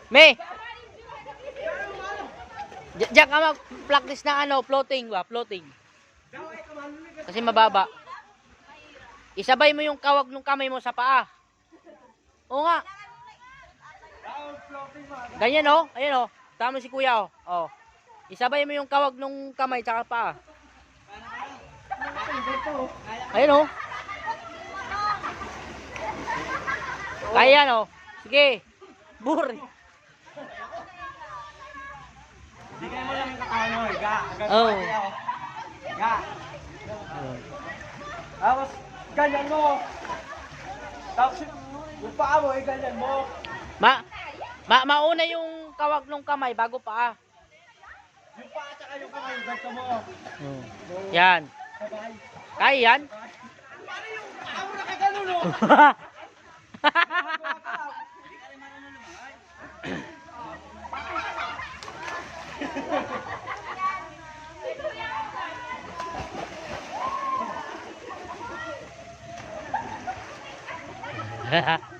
May! Diyan ka mag-practice na ano, floating ba? Floating. Kasi mababa. Isabay mo yung kawag ng kamay mo sa paa. Oo nga. Ganyan oh. Ayan oh. Tama si kuya oh. Oh. Isabay mo yung kawag ng kamay sa paa. Ayan oh. Kaya yan oh. Sige. Buri. Bigay mo lang yung katawan mo, higa. Oh. Higa. Tapos, ganyan mo. Tapos, yung paa mo, ganyan mo. Mauna yung kawag ng kamay bago paa. Yung paa tsaka yung kamay, ganito mo. Yan. Sabay. Kaya yan? Paano yung paa mo nakaganon o? Haha.